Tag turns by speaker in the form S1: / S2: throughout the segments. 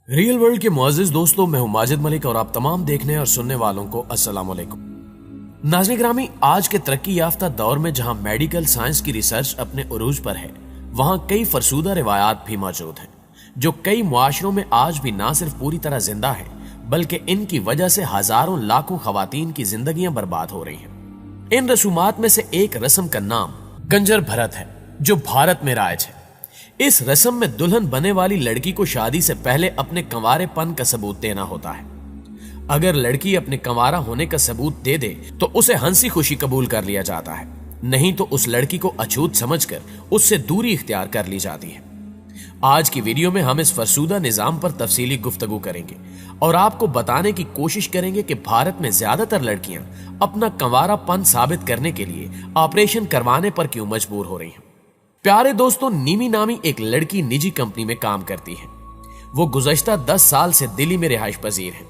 S1: Real world के मुअज़्ज़िज़ दोस्तों, मैं हूं माजिद मलिक और आप तमाम देखने और सुनने वालों को अस्सलाम वालेकुम। नाज़रीन गिरामी, आज के तरक्की याफ्ता दौर में जहां मेडिकल साइंस की रिसर्च अपने उरूज पर है, वहां कई फरसूदा रिवायात भी मौजूद हैं जो कई मुआशरों में आज भी ना सिर्फ पूरी तरह जिंदा है बल्कि इनकी वजह से हजारों लाखों खवातीन की जिंदगियां बर्बाद हो रही हैं। इन रसूमात में से एक रस्म का नाम कंजर भरत है जो भारत में राइज है। इस रस्म में दुल्हन बने वाली लड़की को शादी से पहले अपने कंवारेपन का सबूत देना होता है। अगर लड़की अपने कंवारा होने का सबूत दे दे तो उसे हंसी खुशी कबूल कर लिया जाता है, नहीं तो उस लड़की को अछूत समझकर उससे दूरी इख्तियार कर ली जाती है। आज की वीडियो में हम इस फरसूदा निजाम पर तफसीली गुफ्तगू करेंगे और आपको बताने की कोशिश करेंगे कि भारत में ज्यादातर लड़कियां अपना कंवारापन साबित करने के लिए ऑपरेशन करवाने पर क्यों मजबूर हो रही हैं। प्यारे दोस्तों, नीमी नामी एक लड़की निजी कंपनी में काम करती है। वो गुज़श्ता 10 साल से दिल्ली में रिहाइश पजीर है।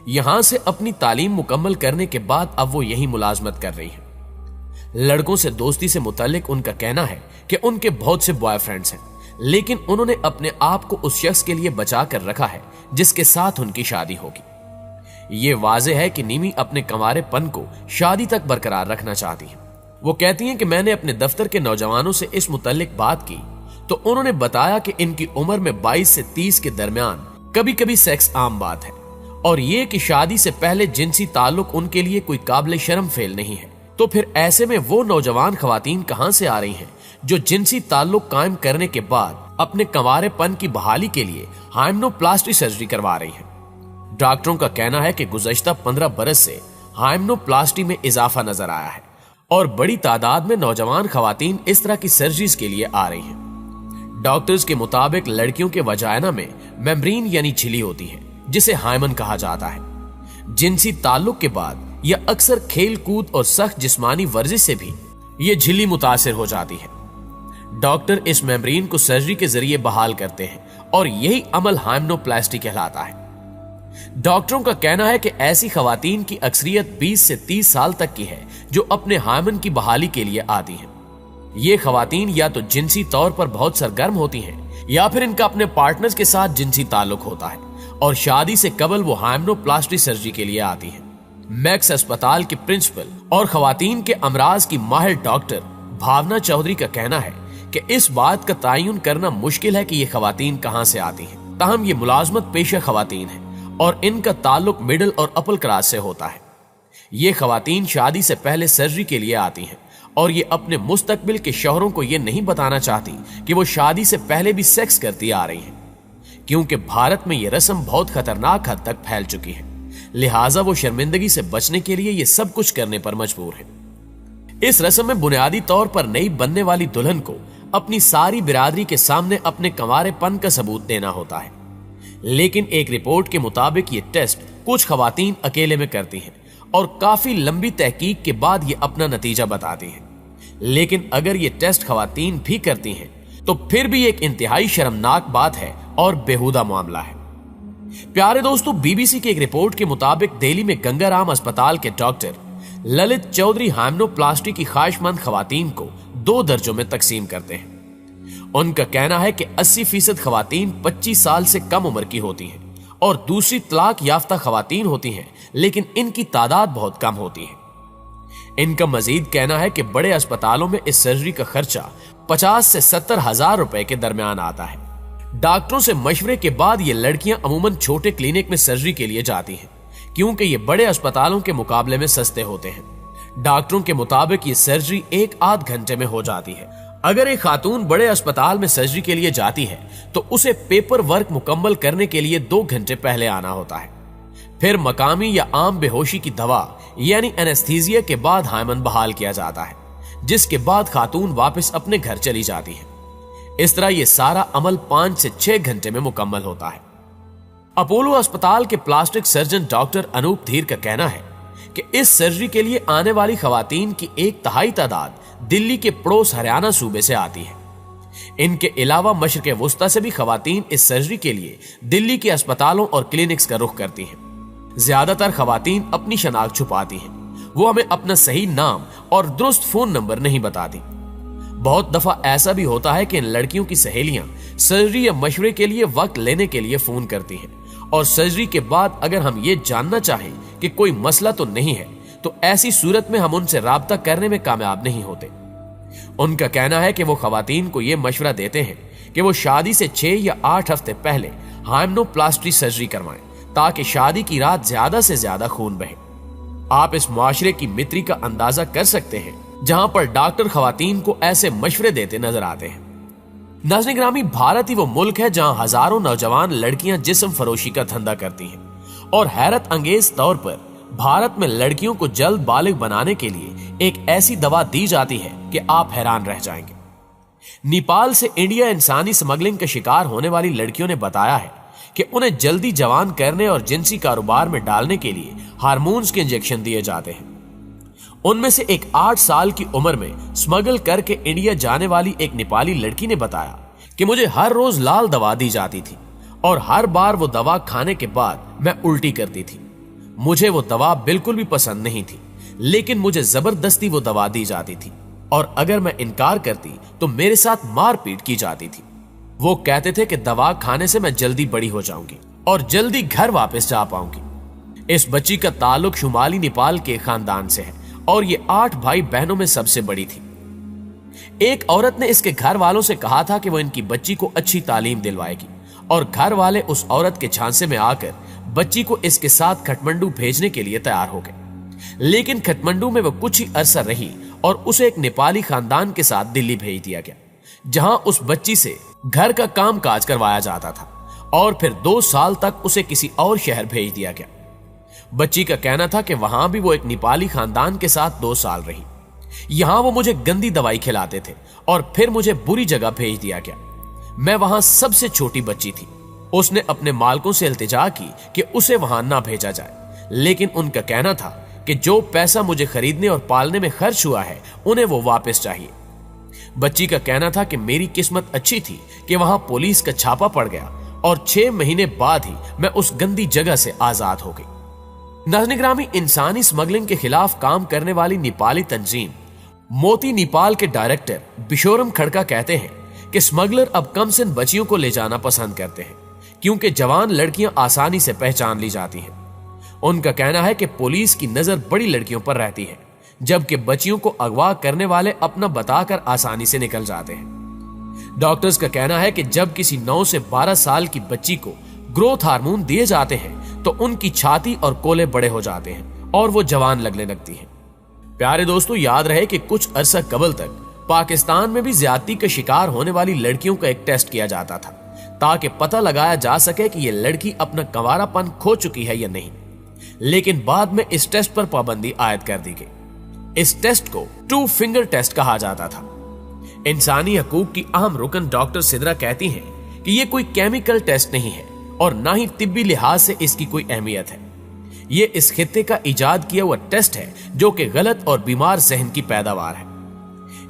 S1: यहां से अपनी तालीम मुकम्मल करने के बाद अब वो यही मुलाजमत कर रही है। लड़कों से दोस्ती से मुताल्लिक उनका कहना है कि उनके बहुत से बॉयफ्रेंड्स हैं, लेकिन उन्होंने अपने आप को उस शख्स के लिए बचा कर रखा है जिसके साथ उनकी शादी होगी। ये वाज़ेह है कि नीमी अपने कंवारेपन को शादी तक बरकरार रखना चाहती है। वो कहती हैं कि मैंने अपने दफ्तर के नौजवानों से इस मुताल्लिक बात की तो उन्होंने बताया कि इनकी उम्र में 22 से 30 के दरमियान कभी कभी सेक्स आम बात है और ये कि शादी से पहले जिनसी ताल्लुक उनके लिए कोई काबिल शर्म फेल नहीं है। तो फिर ऐसे में वो नौजवान खवातीन कहां से आ रही हैं जो जिनसी ताल्लुक कायम करने के बाद अपने कंवारेपन की बहाली के लिए हाइमनोप्लास्टी सर्जरी करवा रही हैं। डॉक्टरों का कहना है कि गुज़श्ता 15 बरस से हाइमनोप्लास्टी में इजाफा नजर आया है और बड़ी तादाद में नौजवान खवातीन इस तरह की सर्जरीज के लिए आ रही हैं। डॉक्टर्स के मुताबिक लड़कियों के वजाइना में मेम्ब्रेन यानी झिल्ली होती है जिसे हाइमन कहा जाता है। जिनसी ताल्लुक के बाद या अक्सर खेल कूद और सख्त जिस्मानी वर्जिश से भी ये झिल्ली मुतासिर हो जाती है। डॉक्टर इस मेम्ब्रेन को सर्जरी के जरिए बहाल करते हैं और यही अमल हाइमनोप्लास्टी कहलाता है। डॉक्टरों का कहना है कि ऐसी खवातीन की अक्सरियत 20 से 30 साल तक की है जो अपने हाइमन की बहाली के लिए आती हैं। ये खवातीन या तो जिनसी तौर पर बहुत सरगर्म होती हैं या फिर इनका अपने पार्टनर्स के साथ जिनसी ताल्लुक होता है और शादी से कबल वो हाइमनोप्लास्टी सर्जरी के लिए आती हैं। मैक्स अस्पताल के प्रिंसिपल और खवातीन के अमराज की माहिर डॉक्टर भावना चौधरी का कहना है कि इस बात का तयन करना मुश्किल है कि ये खवातीन कहां से आती हैं। ताहम ये मुलाजमत पेशा खवातीन है और इनका ताल्लुक मिडिल और अपर क्लास से होता है। ये खवातीन शादी से पहले सर्जरी के लिए आती हैं और ये अपने मुस्तकबिल के शौहरों को ये नहीं बताना चाहती कि वो शादी से पहले भी सेक्स करती आ रही हैं, क्योंकि भारत में ये रस्म बहुत खतरनाक हद तक फैल चुकी है। लिहाजा वो शर्मिंदगी से बचने के लिए ये सब कुछ करने पर मजबूर है। इस रस्म में बुनियादी तौर पर नई बनने वाली दुल्हन को अपनी सारी बिरादरी के सामने अपने कंवारेपन का सबूत देना होता है, लेकिन एक रिपोर्ट के मुताबिक ये टेस्ट कुछ खवातीन अकेले में करती हैं और काफी लंबी तहकीक के बाद ये अपना नतीजा बताती हैं। लेकिन अगर ये टेस्ट खवातीन भी करती हैं तो फिर भी एक इंतहाई शर्मनाक बात है और बेहुदा मामला है। प्यारे दोस्तों, बीबीसी की एक रिपोर्ट के मुताबिक दिल्ली में गंगाराम अस्पताल के डॉक्टर ललित चौधरी हाइमनोप्लास्टी की ख्वाहिशमंद खवातीन को 2 दर्जों में तकसीम करते हैं। उनका कहना है कि 80% खवातीन 25 साल से कम उम्र की होती हैं और दूसरी तलाक याफ्ता खवातीन होती हैं, लेकिन इनकी तादाद बहुत कम होती है। इनका मजीद कहना है कि बड़े अस्पतालों में इस सर्जरी का खर्चा 50 से 70 हजार रुपए के दरमियान आता है। डॉक्टरों से मशवरे के बाद ये लड़कियां अमूमन छोटे क्लिनिक में सर्जरी के लिए जाती हैं, क्योंकि ये बड़े अस्पतालों के मुकाबले में सस्ते होते हैं। डॉक्टरों के मुताबिक ये सर्जरी 1-8 घंटे में हो जाती है। अगर एक खातून बड़े अस्पताल में सर्जरी के लिए जाती है तो उसे पेपर वर्क मुकम्मल करने के लिए 2 घंटे पहले आना होता है। फिर मकामी या आम बेहोशी की दवा यानी एनेस्थीसिया के बाद हाइमन बहाल किया जाता है, जिसके बाद खातून वापस अपने घर चली जाती है। इस तरह यह सारा अमल 5 से 6 घंटे में मुकम्मल होता है। अपोलो अस्पताल के प्लास्टिक सर्जन डॉक्टर अनूप धीर का कहना है कि इस सर्जरी के लिए आने वाली खवातीन की 1/3 तादाद दिल्ली के पड़ोस हरियाणा सूबे से आती है। इनके अलावा मशरिक वुस्ता से भी खवातीन इस सर्जरी के लिए दिल्ली के अस्पतालों और क्लिनिक्स का रुख करती हैं। ज्यादातर खवातीन अपनी शनाख्त छुपाती हैं, वो हमें अपना सही नाम और दुरुस्त फोन नंबर नहीं बताती। बहुत दफा ऐसा भी होता है कि इन लड़कियों की सहेलियां सर्जरी या मशवरे के लिए वक्त लेने के लिए फोन करती हैं। और सर्जरी के बाद अगर हम ये जानना चाहें कि कोई मसला तो नहीं है, तो ऐसी सूरत में हम उनसे राब्ता करने में कामयाब नहीं होते। उनका कहना है कि वो खवातीन को यह मशवरा देते हैं कि वो शादी से 6 या 8 हफ्ते पहले हाइमेनोप्लास्टी सर्जरी करवाएं, ताकि शादी की रात ज्यादा से ज्यादा खून बहे। आप इस मुआशरे की मित्री का अंदाजा कर सकते हैं जहां पर डॉक्टर खवातीन को ऐसे मशवरे देते नजर आते हैं। नाज़रीन ग्रामी, भारत ही वो मुल्क है जहां हजारों नौजवान लड़कियां जिस्म फरोशी का धंधा करती हैं। और हैरत अंगेज तौर पर भारत में लड़कियों को जल्द बालिग बनाने के लिए एक ऐसी दवा दी जाती है कि आप हैरान रह जाएंगे। नेपाल से इंडिया इंसानी स्मगलिंग का शिकार होने वाली लड़कियों ने बताया है कि उन्हें जल्दी जवान करने और जिनसी कारोबार में डालने के लिए हार्मोन्स के इंजेक्शन दिए जाते हैं। उनमें से एक 8 साल की उम्र में स्मगल करके इंडिया जाने वाली एक नेपाली लड़की ने बताया कि मुझे हर रोज लाल दवा दी जाती थी और हर बार वो दवा खाने के बाद मैं उल्टी करती थी। मुझे वो दवा बिल्कुल भी पसंद नहीं थी, लेकिन मुझे जबरदस्ती वो दवा दी जाती थी और अगर मैं इनकार करती तो मेरे साथ मारपीट की जाती थी। वो कहते थे कि दवा खाने से मैं जल्दी बड़ी हो जाऊंगी और जल्दी घर वापस जा पाऊंगी। इस बच्ची का ताल्लुक शुमाली नेपाल के खानदान से है और ये 8 भाई बहनों में सबसे बड़ी थी। एक औरत ने इसके घर वालों से कहा था कि वो इनकी बच्ची को अच्छी तालीम दिलवाएगी और घर वाले उस औरत के झांसे में आकर बच्ची को इसके साथ खटमंडू भेजने के लिए तैयार हो गए। लेकिन खटमंडू में वो कुछ ही अरसा रही और उसे एक नेपाली खानदान के साथ दिल्ली भेज दिया गया, जहां उस बच्ची से घर का काम काज करवाया जाता था और फिर 2 साल तक उसे किसी और शहर भेज दिया गया। बच्ची का कहना था कि वहां भी वो एक नेपाली खानदान के साथ 2 साल रही। यहां वो मुझे गंदी दवाई खिलाते थे और फिर मुझे बुरी जगह भेज दिया गया। मैं वहां सबसे छोटी बच्ची थी। उसने अपने मालकों से इल्तिजा की कि उसे वहां ना भेजा जाए, लेकिन उनका कहना था कि जो पैसा मुझे खरीदने और पालने में खर्च हुआ है उन्हें वो वापस चाहिए। बच्ची का कहना था कि मेरी किस्मत अच्छी थी कि वहां पुलिस का छापा पड़ गया और 6 महीने बाद ही मैं उस गंदी जगह से आजाद हो गई। नाज़रीन ग्रामी, इंसानी स्मगलिंग के खिलाफ काम करने वाली नेपाली तंजीम मोती नेपाल के डायरेक्टर बिशोरम खड़का कहते हैं कि स्मगलर अब कमसिन बच्चियों को ले जाना पसंद करते हैं क्योंकि जवान लड़कियां आसानी से पहचान ली जाती हैं। उनका कहना है कि पुलिस की नजर बड़ी लड़कियों पर रहती है, जबकि बच्चियों को अगवा करने वाले अपना बताकर आसानी से निकल जाते हैं। डॉक्टर्स का कहना है कि जब किसी 9 से 12 साल की बच्ची को ग्रोथ हार्मोन दिए जाते हैं तो उनकी छाती और कोले बड़े हो जाते हैं और वो जवान लगने लगती हैं। प्यारे दोस्तों, याद रहे कि कुछ अरसा कबल तक पाकिस्तान में भी ज्यादती का शिकार होने वाली लड़कियों का एक टेस्ट किया जाता था ताकि पता लगाया जा सके कि ये लड़की अपना कंवारापन खो चुकी है या नहीं। लेकिन बाद में इस टेस्ट पर पाबंदी आयद कर दी गई। इस टेस्ट को 2 फिंगर टेस्ट कहा जाता था। इंसानी हकूक की अहम रुकन डॉक्टर सिद्रा कहती हैं कि यह कोई केमिकल टेस्ट नहीं है और ना ही तिब्बी लिहाज से इसकी कोई अहमियत है। ये इस खित्ते का इजाद किया हुआ टेस्ट है जो कि गलत और बीमार जहन की पैदावार है।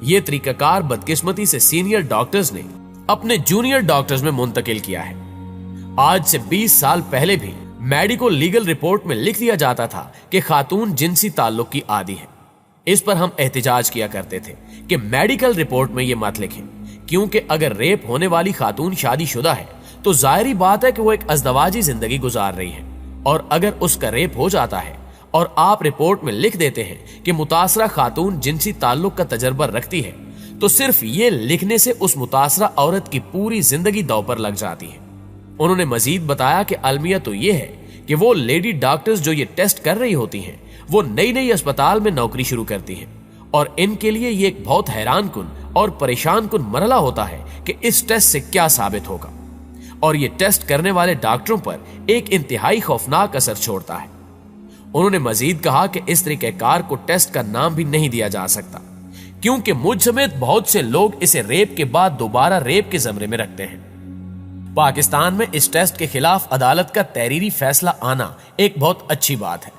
S1: ये तरीकाकार बदकिस्मती से सीनियर डॉक्टर्स ने अपने जूनियर डॉक्टर्स में मुंतकिल किया है। आज से 20 साल पहले भी मेडिको लीगल रिपोर्ट में लिख दिया जाता था कि खातून जिनसी ताल्लुक की आदी है। इस पर हम एहतिजाज किया करते थे कि मेडिकल रिपोर्ट में ये मत लिखें, क्योंकि अगर रेप होने वाली खातून शादीशुदा है तो जाहिर बात है कि वो एक अज़दवाजी जिंदगी गुजार रही है, और अगर उसका रेप हो जाता है और आप रिपोर्ट में लिख देते हैं कि मुतासरा खातून जिनसी ताल्लुक का तजर्बा रखती है, तो सिर्फ ये लिखने से उस मुतासरा औरत की पूरी जिंदगी दांव पर लग जाती है। उन्होंने मजीद बताया कि अलमिया तो ये है कि वो लेडी डॉक्टर्स जो ये टेस्ट कर रही होती हैं वो नई नई अस्पताल में नौकरी शुरू करती हैं और इनके लिए ये एक बहुत हैरान कुन और परेशान कुन मरहला होता है कि इस टेस्ट से क्या साबित होगा, और ये टेस्ट करने वाले डॉक्टरों पर एक इंतहाई खौफनाक असर छोड़ता है। उन्होंने मजीद कहा कि इस तरीकेकार को टेस्ट का नाम भी नहीं दिया जा सकता क्योंकि मुझ समेत बहुत से लोग इसे रेप के बाद दोबारा रेप के जमरे में रखते हैं। पाकिस्तान में इस टेस्ट के खिलाफ अदालत का तहरीरी फैसला आना एक बहुत अच्छी बात है,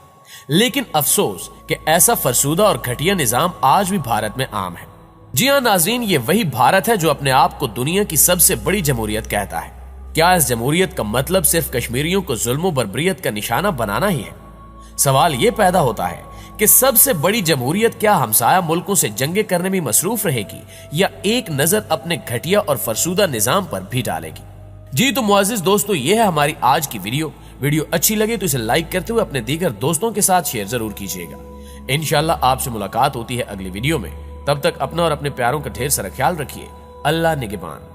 S1: लेकिन अफसोस कि ऐसा फरसूदा और घटिया निजाम आज भी भारत में आम है। जी हाँ नाजरीन, ये वही भारत है जो अपने आप को दुनिया की सबसे बड़ी जमहूरियत कहता है। क्या इस जमहूरियत का मतलब सिर्फ कश्मीरियों को जुल्म बर्बरियत का निशाना बनाना ही है? सवाल ये पैदा होता है कि सबसे बड़ी जमहूरियत क्या हमसाया मुल्कों से जंगे करने में मसरूफ रहेगी या एक नजर अपने घटिया और फरसूदा निजाम पर भी डालेगी। जी तो मुअज़्ज़िज़ दोस्तों, ये है हमारी आज की वीडियो अच्छी लगे तो इसे लाइक करते हुए अपने दीगर दोस्तों के साथ शेयर जरूर कीजिएगा। इंशाअल्लाह आपसे मुलाकात होती है अगली वीडियो में। तब तक अपना और अपने प्यारों का ढेर सारा ख्याल रखिए। अल्लाह निगहबान।